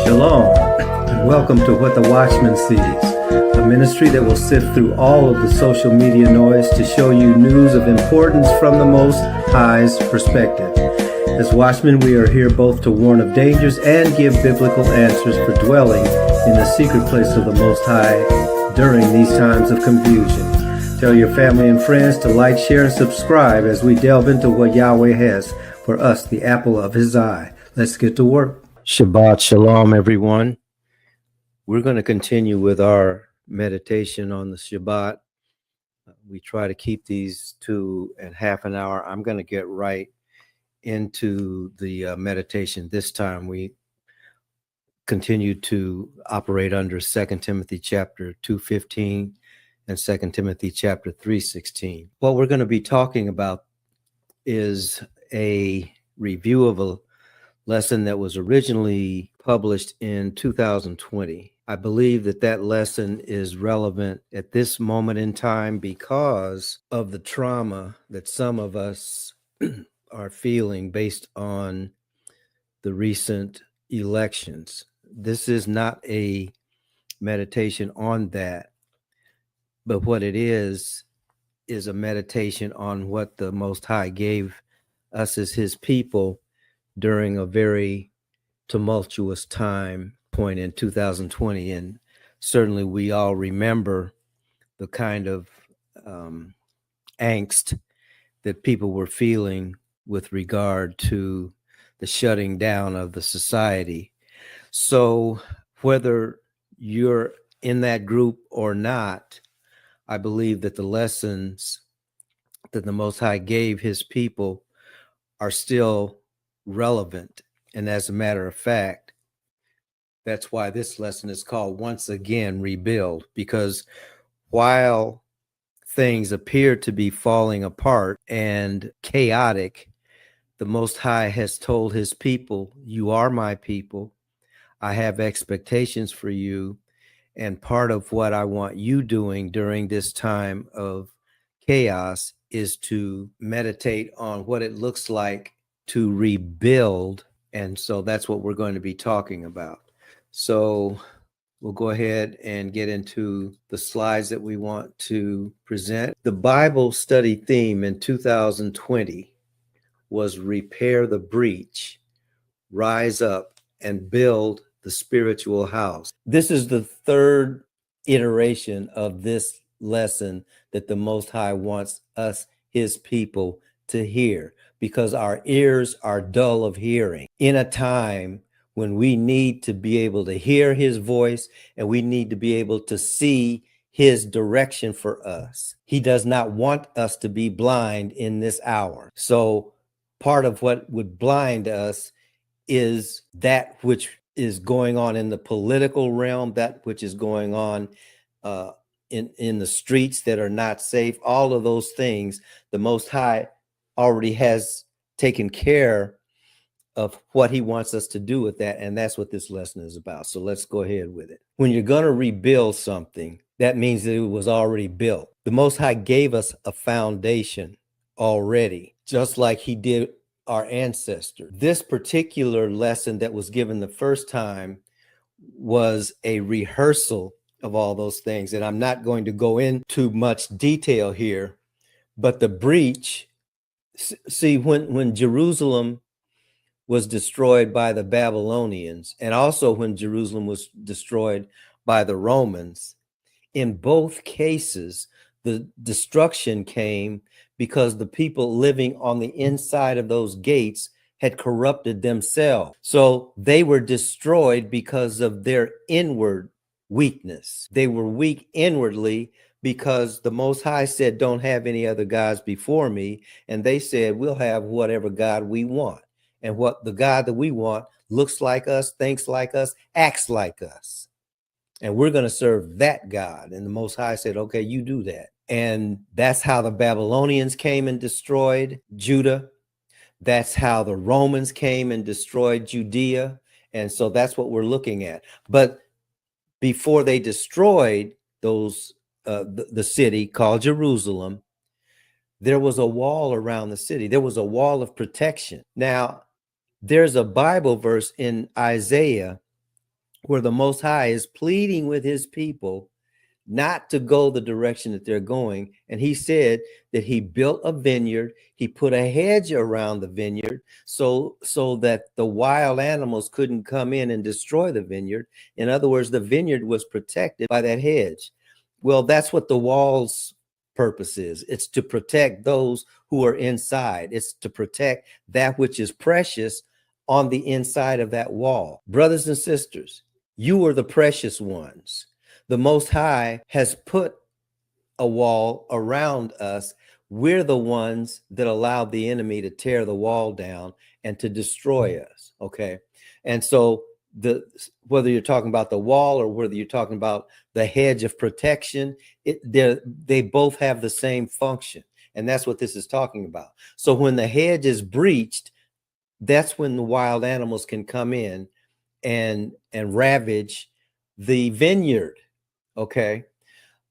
Shalom, and welcome to What the Watchman Sees, a ministry that will sift through all of the social media noise to show you news of importance from the Most High's perspective. As watchmen, we are here both to warn of dangers and give biblical answers for dwelling in the secret place of the Most High during these times of confusion. Tell your family and friends to like, share, and subscribe as we delve into what Yahweh has for us, the apple of His eye. Let's get to work. Shabbat Shalom, everyone. We're going to continue with our meditation on the Shabbat. We try to keep these to half an hour. I'm going to get right into the meditation. This time we continue to operate under 2 Timothy chapter 2:15 and 2 Timothy chapter 3:16. What we're going to be talking about is a review of a lesson that was originally published in 2020. I believe that lesson is relevant at this moment in time because of the trauma that some of us are feeling based on the recent elections. This is not a meditation on that, but what it is a meditation on what the Most High gave us as His people during a very tumultuous time point in 2020. And certainly we all remember the kind of angst that people were feeling with regard to the shutting down of the society. So whether you're in that group or not, I believe that the lessons that the Most High gave His people are still relevant. And as a matter of fact, that's why this lesson is called Once Again Rebuild, because while things appear to be falling apart and chaotic, the Most High has told His people, you are my people. I have expectations for you. And part of what I want you doing during this time of chaos is to meditate on what it looks like to rebuild. And so that's what we're going to be talking about. So we'll go ahead and get into the slides that we want to present. The Bible study theme in 2020 was Repair the Breach, Rise Up, and Build the Spiritual House. This is the third iteration of this lesson that the Most High wants us, His people, to hear, because our ears are dull of hearing in a time when we need to be able to hear His voice and we need to be able to see His direction for us. He does not want us to be blind in this hour. So part of what would blind us is that which is going on in the political realm, that which is going on in the streets that are not safe. All of those things, the Most High already has taken care of what He wants us to do with that. And that's what this lesson is about. So let's go ahead with it. When you're going to rebuild something, that means that it was already built. The Most High gave us a foundation already, just like He did our ancestor. This particular lesson that was given the first time was a rehearsal of all those things. And I'm not going to go into much detail here, but the breach, see, when Jerusalem was destroyed by the Babylonians, and also when Jerusalem was destroyed by the Romans, in both cases, the destruction came because the people living on the inside of those gates had corrupted themselves. So they were destroyed because of their inward weakness. They were weak inwardly because the Most High said, don't have any other gods before me. And they said, we'll have whatever God we want. And what the God that we want looks like us, thinks like us, acts like us. And we're going to serve that God. And the Most High said, okay, you do that. And that's how the Babylonians came and destroyed Judah. That's how the Romans came and destroyed Judea. And so that's what we're looking at. But before they destroyed those, the city called Jerusalem, there was a wall around the city. There was a wall of protection. Now, there's a Bible verse in Isaiah where the Most High is pleading with his people not to go the direction that they're going. And he said that he built a vineyard, he put a hedge around the vineyard so that the wild animals couldn't come in and destroy the vineyard. In other words, the vineyard was protected by that hedge. Well, that's what the wall's purpose is. It's to protect those who are inside. It's to protect that which is precious on the inside of that wall. Brothers and sisters, you are the precious ones. The Most High has put a wall around us. We're the ones that allowed the enemy to tear the wall down and to destroy us. Okay. And so whether you're talking about the wall or whether you're talking about the hedge of protection, they both have the same function. And that's what this is talking about. So when the hedge is breached, that's when the wild animals can come in and ravage the vineyard. Okay.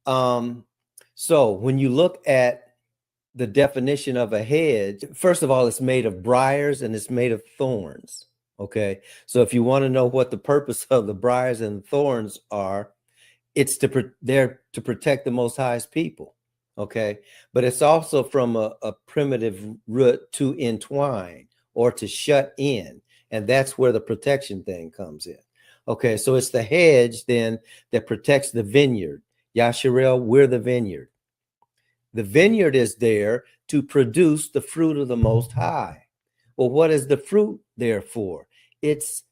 So when you look at the definition of a hedge, first of all, it's made of briars and it's made of thorns. Okay. So if you want to know what the purpose of the briars and thorns are, it's they're to protect the Most High's people. Okay. But it's also from a primitive root, to entwine or to shut in. And that's where the protection thing comes in. Okay. So it's the hedge then that protects the vineyard. Yasharel, we're the vineyard. The vineyard is there to produce the fruit of the Most High. Well, what is the fruit there for? It's,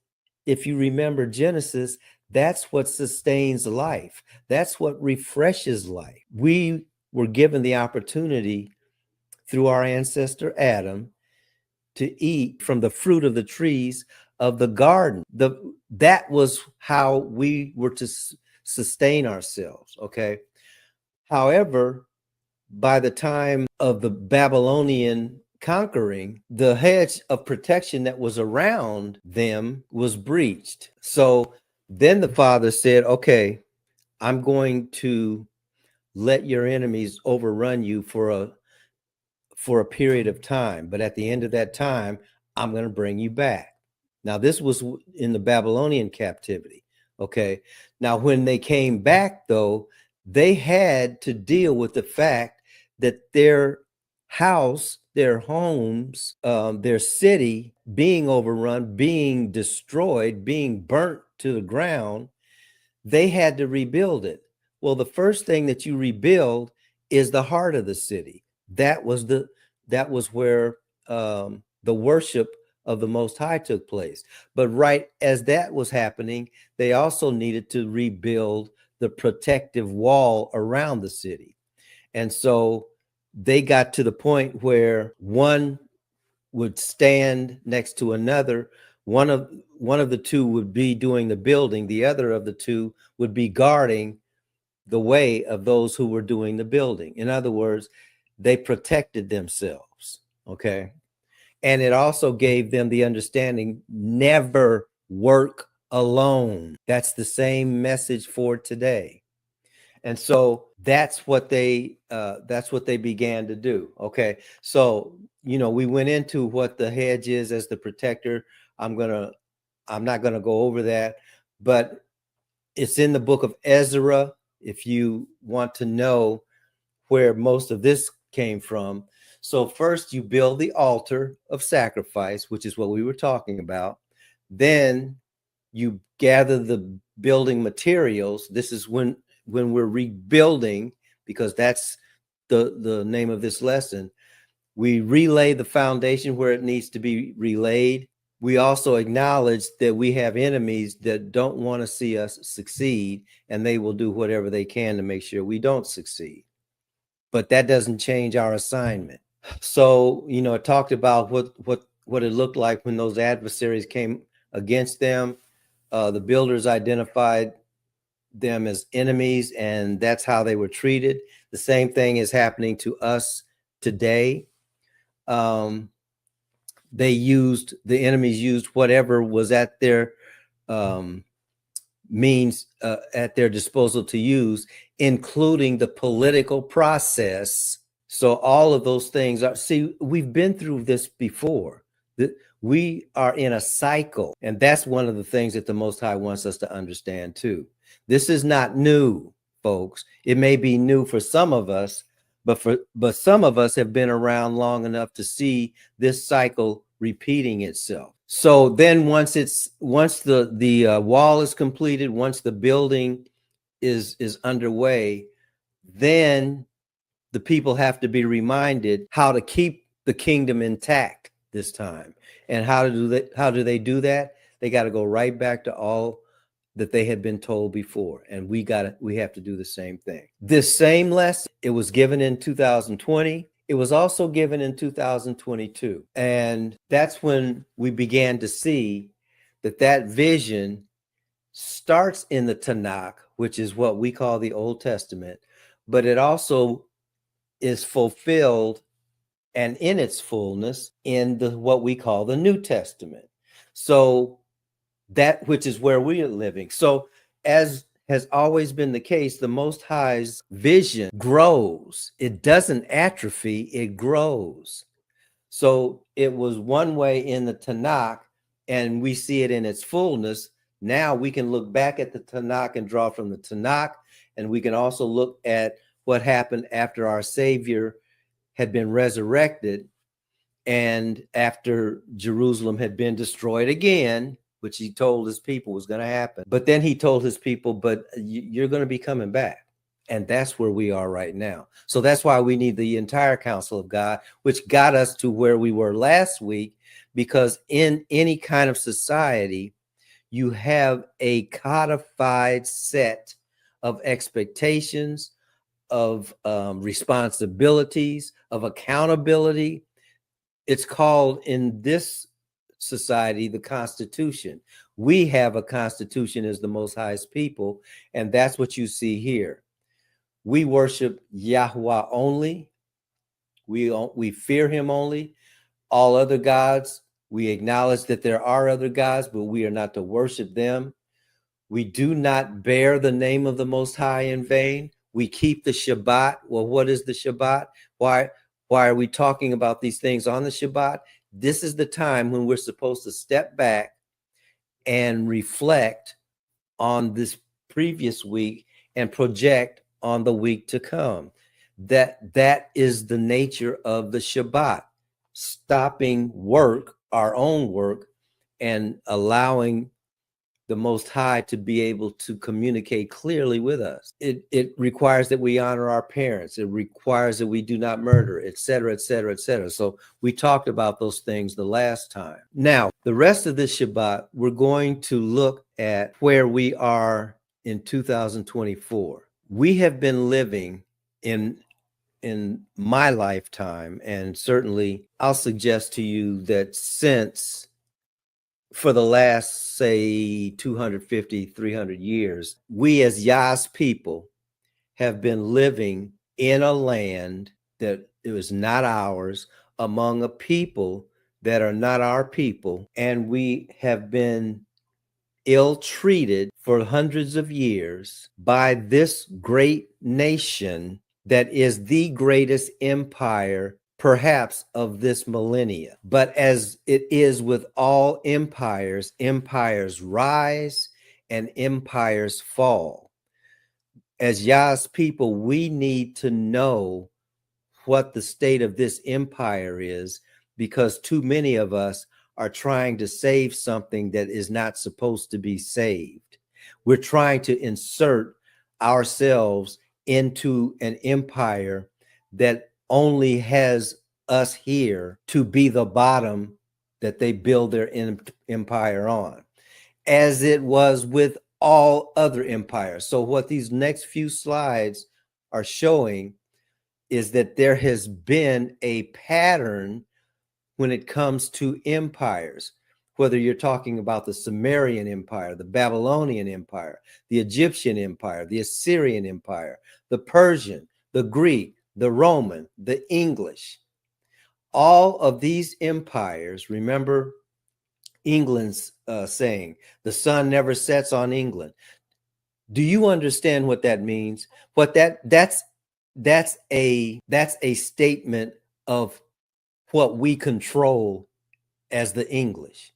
if you remember Genesis, that's what sustains life. That's what refreshes life. We were given the opportunity through our ancestor Adam to eat from the fruit of the trees of the garden. That was how we were to sustain ourselves. Okay. However, by the time of the Babylonian conquering, the hedge of protection that was around them was breached. So then the Father said, okay, I'm going to let your enemies overrun you for a period of time. But at the end of that time, I'm going to bring you back. Now, this was in the Babylonian captivity. Okay. Now, when they came back, though, they had to deal with the fact that their house, their homes, their city being overrun, being destroyed, being burnt to the ground, they had to rebuild it. Well, the first thing that you rebuild is the heart of the city. That was where the worship of the Most High took place. But right as that was happening, they also needed to rebuild the protective wall around the city. And so they got to the point where one would stand next to another. One of the two would be doing the building. The other of the two would be guarding the way of those who were doing the building. In other words, they protected themselves. Okay. And it also gave them the understanding, never work alone. That's the same message for today. And so that's what they began to do. Okay. So, we went into what the hedge is as the protector. I'm not going to go over that, but it's in the book of Ezra. If you want to know where most of this came from. So first you build the altar of sacrifice, which is what we were talking about. Then you gather the building materials. This is when we're rebuilding, because that's the name of this lesson. We relay the foundation where it needs to be relayed. We also acknowledge that we have enemies that don't want to see us succeed, and they will do whatever they can to make sure we don't succeed. But that doesn't change our assignment. So, it talked about what it looked like when those adversaries came against them. The builders identified them as enemies, and that's how they were treated. The same thing is happening to us today. The enemies used whatever was at their means at their disposal to use, including the political process. So all of those things we've been through this before. We are in a cycle. And that's one of the things that the Most High wants us to understand too. This is not new, folks. It may be new for some of us, but some of us have been around long enough to see this cycle repeating itself. So then once the wall is completed, once the building is underway, then the people have to be reminded how to keep the kingdom intact this time. And how do they do that? They got to go right back to all that they had been told before. And we have to do the same thing. This same lesson, it was given in 2020. It was also given in 2022. And that's when we began to see that vision starts in the Tanakh, which is what we call the Old Testament, but it also is fulfilled and in its fullness in what we call the New Testament. So that which is where we are living. So as has always been the case, the Most High's vision grows. It doesn't atrophy, it grows. So it was one way in the Tanakh, and we see it in its fullness. Now we can look back at the Tanakh and draw from the Tanakh, and we can also look at what happened after our Savior had been resurrected and after Jerusalem had been destroyed again, which he told his people was going to happen. But then he told his people, but you're going to be coming back. And that's where we are right now. So that's why we need the entire counsel of God, which got us to where we were last week, because in any kind of society, you have a codified set of expectations, of responsibilities, of accountability. It's called in this society the Constitution. We have a constitution as the Most High's people, and that's what you see here. We worship Yahweh only. We fear him only. All other gods, we acknowledge that there are other gods, but we are not to worship them. We do not bear the name of the Most High in vain. We keep the Shabbat. Well, what is the Shabbat? Why are we talking about these things on the Shabbat? This is the time when we're supposed to step back and reflect on this previous week and project on the week to come. That is the nature of the Shabbat, stopping work, our own work, and allowing the Most High to be able to communicate clearly with us. It requires that we honor our parents. It requires that we do not murder, et cetera, et cetera, et cetera. So we talked about those things the last time. Now, the rest of this Shabbat, we're going to look at where we are in 2024. We have been living in my lifetime, and certainly I'll suggest to you that since for the last, say, 250, 300 years, we as Yah's people have been living in a land that it was not ours, among a people that are not our people, and we have been ill-treated for hundreds of years by this great nation that is the greatest empire perhaps of this millennia. But as it is with all empires, empires rise and empires fall. As Yah's people, we need to know what the state of this empire is, because too many of us are trying to save something that is not supposed to be saved. We're trying to insert ourselves into an empire that only has us here to be the bottom that they build their empire on, as it was with all other empires. So what these next few slides are showing is that there has been a pattern when it comes to empires, whether you're talking about the Sumerian Empire, the Babylonian Empire, the Egyptian Empire, the Assyrian Empire, the Persian, the Greek, the Roman, the English. All of these empires, remember England's saying, the sun never sets on England. Do you understand what that means? What that's a statement of what we control as the English.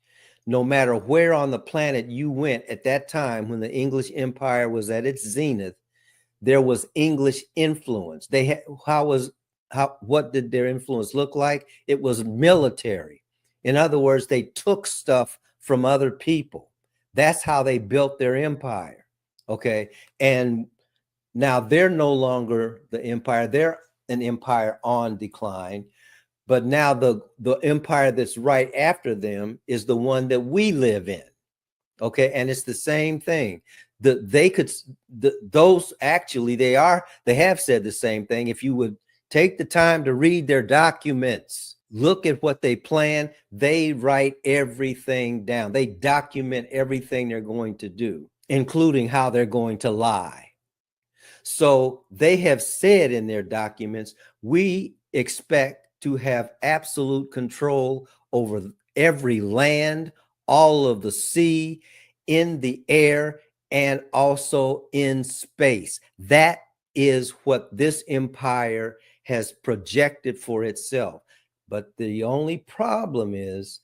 No matter where on the planet you went at that time, when the English Empire was at its zenith, there was English influence. They had, what did their influence look like? It was military. In other words, they took stuff from other people. That's how they built their empire. Okay. And now they're no longer the empire. They're an empire on decline. But now the empire that's right after them is the one that we live in. Okay. And it's the same thing. Those actually, they have said the same thing. If you would take the time to read their documents, look at what they plan, they write everything down. They document everything they're going to do, including how they're going to lie. So they have said in their documents, we expect to have absolute control over every land, all of the sea, in the air, and also in space. That is what this empire has projected for itself. But the only problem is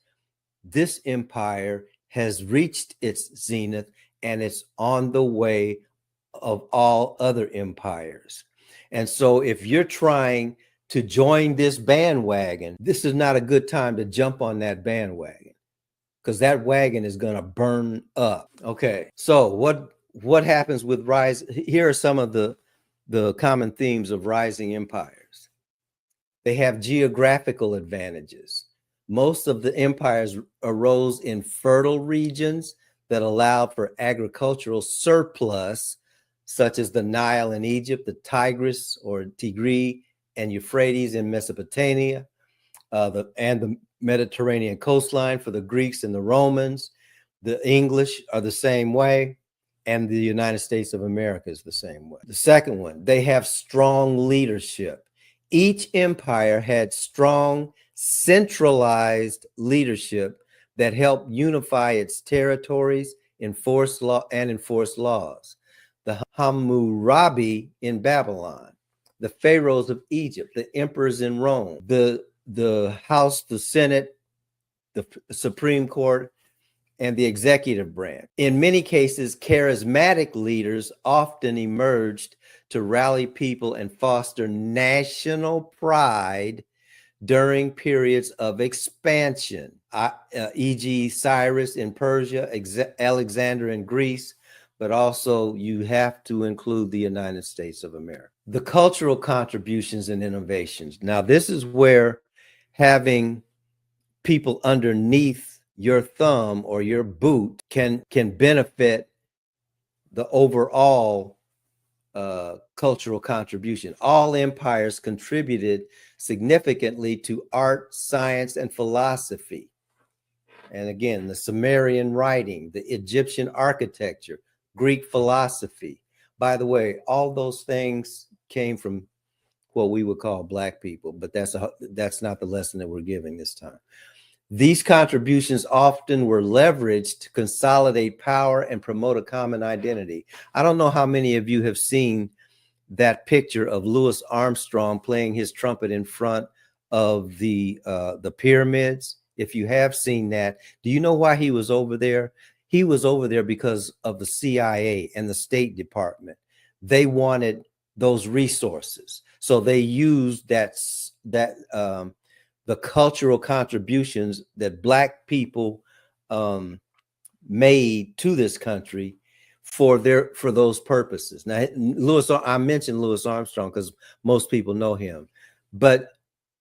this empire has reached its zenith and it's on the way of all other empires. And so if you're trying to join this bandwagon, this is not a good time to jump on that bandwagon, because that wagon is going to burn up. Okay, so what happens with rise? Here are some of the common themes of rising empires. They have geographical advantages. Most of the empires arose in fertile regions that allowed for agricultural surplus, such as the Nile in Egypt, the Tigris or Tigris and Euphrates in Mesopotamia, and the Mediterranean coastline for the Greeks and the Romans. The English are the same way, and the United States of America is the same way. The second one, they have strong leadership. Each empire had strong, centralized leadership that helped unify its territories, enforce laws. The Hammurabi in Babylon, the pharaohs of Egypt, the emperors in Rome, the House, the Senate, the Supreme Court, and the executive branch. In many cases, charismatic leaders often emerged to rally people and foster national pride during periods of expansion, e.g. Cyrus in Persia, Alexander in Greece, but also you have to include the United States of America. The cultural contributions and innovations. Now, this is where having people underneath your thumb or your boot can benefit the overall cultural contribution. All empires contributed significantly to art, science, and philosophy. And again, the Sumerian writing, the Egyptian architecture, Greek philosophy. By the way, all those things came from what we would call Black people, but that's not the lesson that we're giving this time. These contributions often were leveraged to consolidate power and promote a common identity. I don't know how many of you have seen that picture of Louis Armstrong playing his trumpet in front of the pyramids. If you have seen that, do you know why he was over there? He was over there because of the CIA and the State Department. They wanted those resources, so they used the cultural contributions that Black people made to this country for those purposes. Now, I mentioned Louis Armstrong because most people know him, but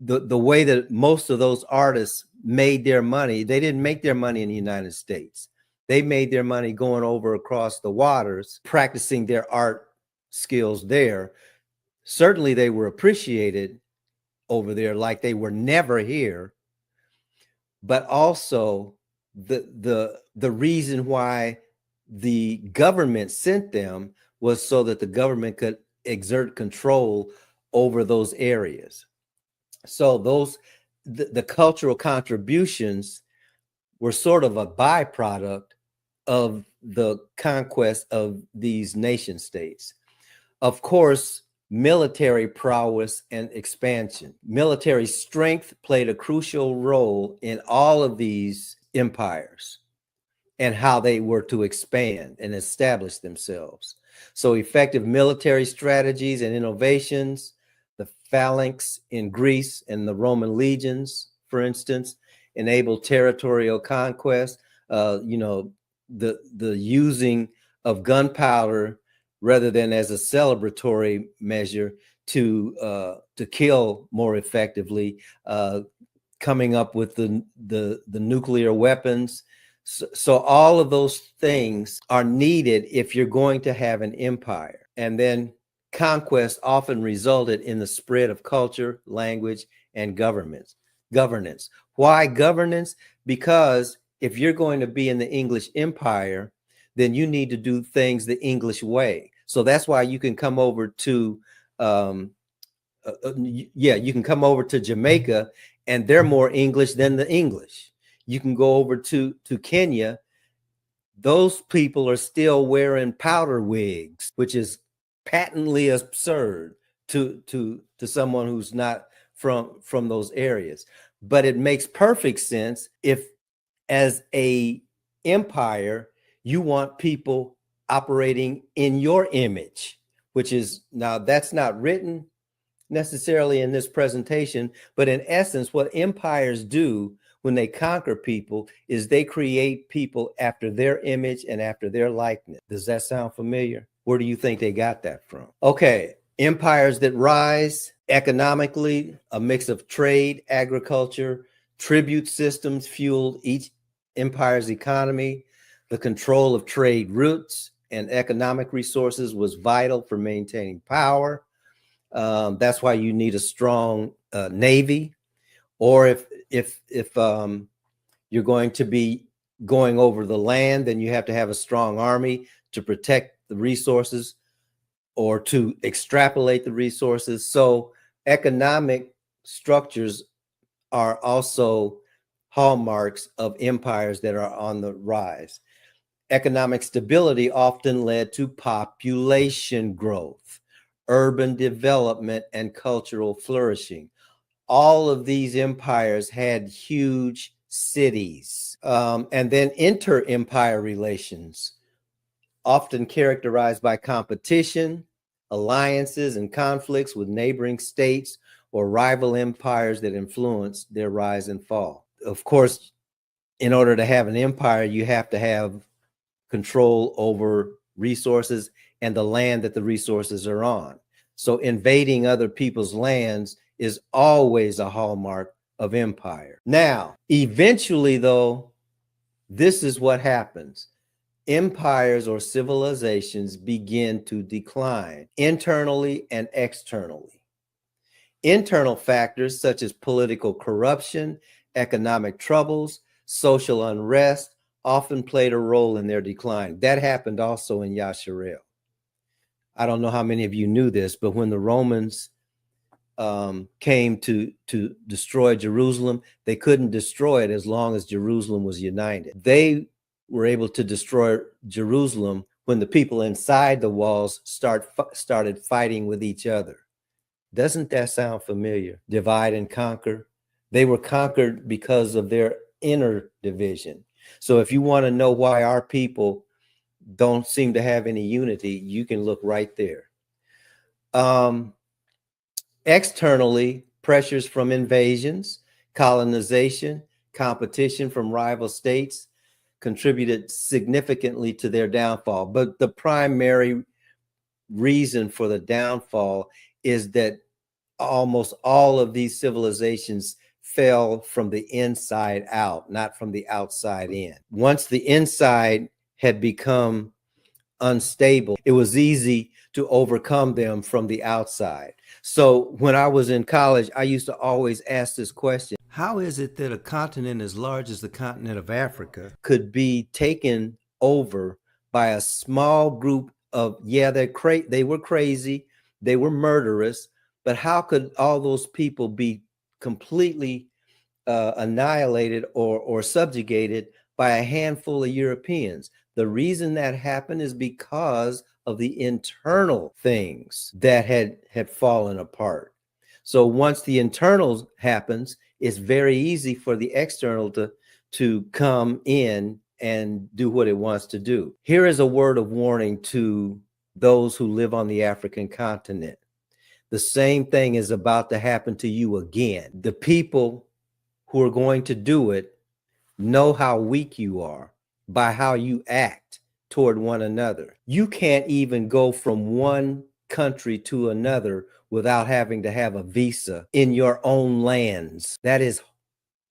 the way that most of those artists made their money, they didn't make their money in the United States. They made their money going over across the waters, practicing their art skills there. Certainly they were appreciated over there like they were never here, but also the reason why the government sent them was so that the government could exert control over those areas. So the cultural contributions were sort of a byproduct of the conquest of these nation states. Of course, military prowess and expansion. Military strength played a crucial role in all of these empires and how they were to expand and establish themselves. So effective military strategies and innovations, the phalanx in Greece and the Roman legions, for instance, enabled territorial conquest. The using of gunpowder rather than as a celebratory measure to kill more effectively, coming up with the nuclear weapons. So all of those things are needed if you're going to have an empire. And then conquest often resulted in the spread of culture, language, and governance. Why governance? Because if you're going to be in the English Empire, then you need to do things the English way. So that's why you can come over to, you can come over to Jamaica and they're more English than the English. You can go over to Kenya. Those people are still wearing powder wigs, which is patently absurd to someone who's not from those areas. But it makes perfect sense if, as a empire, you want people operating in your image, which is, now that's not written necessarily in this presentation, but in essence, what empires do when they conquer people is they create people after their image and after their likeness. Does that sound familiar? Where do you think they got that from? Okay, empires that rise economically, a mix of trade, agriculture, tribute systems fueled each empire's economy. The control of trade routes and economic resources was vital for maintaining power. That's why you need a strong navy, or if you're going to be going over the land, then you have to have a strong army to protect the resources or to extrapolate the resources. So economic structures are also hallmarks of empires that are on the rise. Economic stability often led to population growth, urban development, and cultural flourishing. All of these empires had huge cities. And then inter-empire relations, often characterized by competition, alliances, and conflicts with neighboring states or rival empires that influence their rise and fall. Of course, in order to have an empire, you have to have control over resources and the land that the resources are on. So invading other people's lands is always a hallmark of empire. Now, eventually, though, this is what happens. Empires or civilizations begin to decline internally and externally. Internal factors such as political corruption, economic troubles, social unrest often played a role in their decline. That happened also in Yasharel. I don't know how many of you knew this, but when the Romans came to destroy Jerusalem, they couldn't destroy it as long as Jerusalem was united. They were able to destroy Jerusalem when the people inside the walls started fighting with each other. Doesn't that sound familiar? Divide and conquer. They were conquered because of their inner division. So if you want to know why our people don't seem to have any unity, you can look right there. Externally, pressures from invasions, colonization, competition from rival states contributed significantly to their downfall. But the primary reason for the downfall is that almost all of these civilizations fell from the inside out, not from the outside in. Once the inside had become unstable, it was easy to overcome them from the outside. So when I was in college, I used to always ask this question: how is it that a continent as large as the continent of Africa could be taken over by a small group of, they were crazy, they were murderous, but how could all those people be completely annihilated or subjugated by a handful of Europeans? The reason that happened is because of the internal things that had fallen apart. So once the internals happens, it's very easy for the external to come in and do what it wants to do. Here is a word of warning to those who live on the African continent. The same thing is about to happen to you again. The people who are going to do it know how weak you are by how you act toward one another. You can't even go from one country to another without having to have a visa in your own lands. That is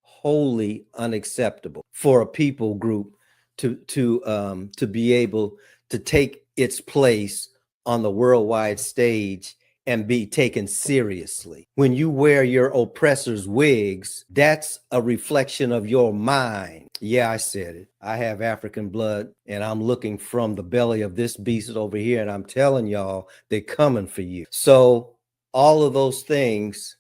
wholly unacceptable for a people group to be able to take its place on the worldwide stage and be taken seriously. When you wear your oppressor's wigs, that's a reflection of your mind. Yeah, I said it. I have African blood, and I'm looking from the belly of this beast over here, and I'm telling y'all, they're coming for you. So all of those things,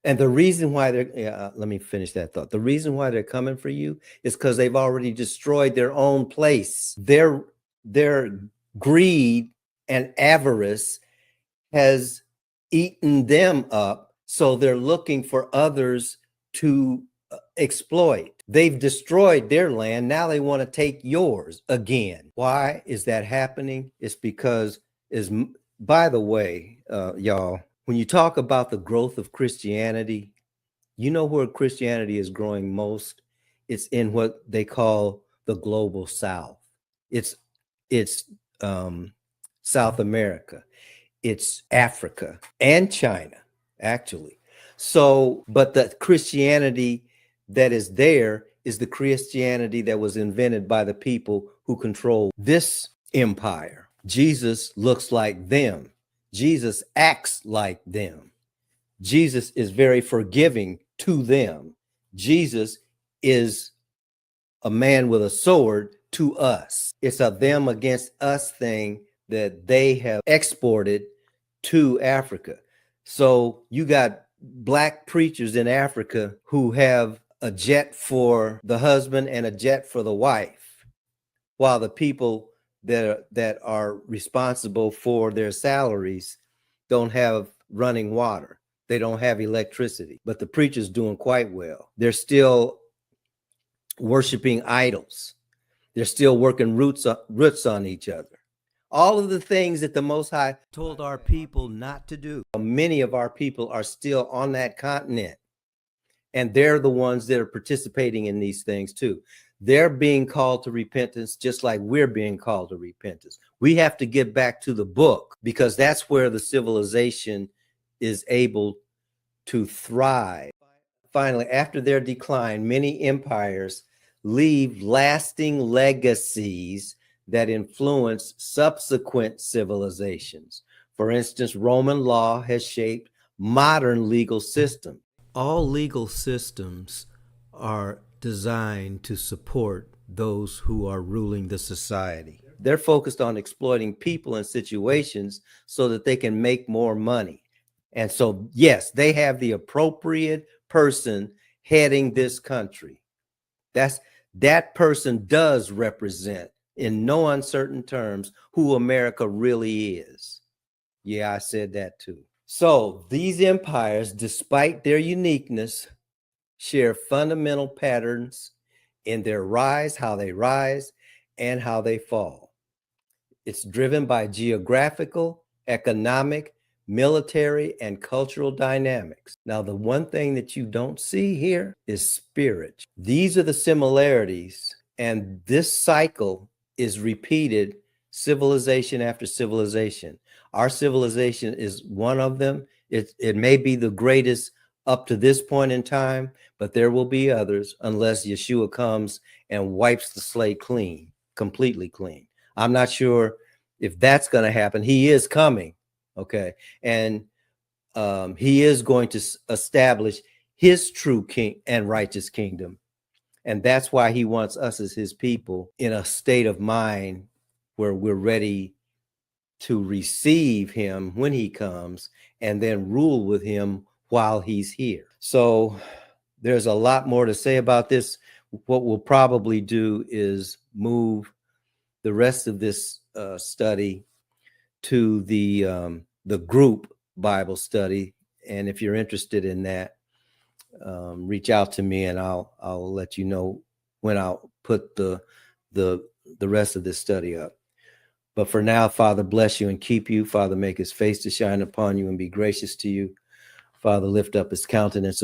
and the reason why let me finish that thought. The reason why they're coming for you is because they've already destroyed their own place. Their greed and avarice has eaten them up, so they're looking for others to exploit. They've destroyed their land. Now they want to take yours again. Why is that happening? It's because, by the way, y'all, when you talk about the growth of Christianity, you know where Christianity is growing most? It's in what they call the global South. It's South America. It's Africa and China, actually. So, but the Christianity that is there is the Christianity that was invented by the people who control this empire. Jesus looks like them. Jesus acts like them. Jesus is very forgiving to them. Jesus is a man with a sword to us. It's a them against us thing that they have exported to Africa. So you got black preachers in Africa who have a jet for the husband and a jet for the wife, while the people that are responsible for their salaries don't have running water. They don't have electricity, but the preacher's doing quite well. They're still worshiping idols. They're still working roots on each other. All of the things that the Most High told our people not to do. Many of our people are still on that continent, and they're the ones that are participating in these things too. They're being called to repentance just like we're being called to repentance. We have to get back to the book, because that's where the civilization is able to thrive. Finally, after their decline, many empires leave lasting legacies that influence subsequent civilizations. For instance, Roman law has shaped modern legal systems. All legal systems are designed to support those who are ruling the society. They're focused on exploiting people and situations so that they can make more money. And so, yes, they have the appropriate person heading this country. That person does represent, in no uncertain terms, who America really is. Yeah, I said that too. So these empires, despite their uniqueness, share fundamental patterns in their rise, how they rise, and how they fall. It's driven by geographical, economic, military, and cultural dynamics. Now, the one thing that you don't see here is spirit. These are the similarities, and this cycle is repeated civilization after civilization. Our civilization is one of them. It may be the greatest up to this point in time, but there will be others unless Yeshua comes and wipes the slate clean, completely clean. I'm not sure if that's going to happen. He is coming, okay? And he is going to establish his true king and righteous kingdom. And that's why he wants us as his people in a state of mind where we're ready to receive him when he comes and then rule with him while he's here. So there's a lot more to say about this. What we'll probably do is move the rest of this study to the group Bible study. And if you're interested in that, reach out to me, and I'll let you know when I'll put the rest of this study up. But for now, Father, bless you and keep you. Father, make his face to shine upon you and be gracious to you. Father, lift up his countenance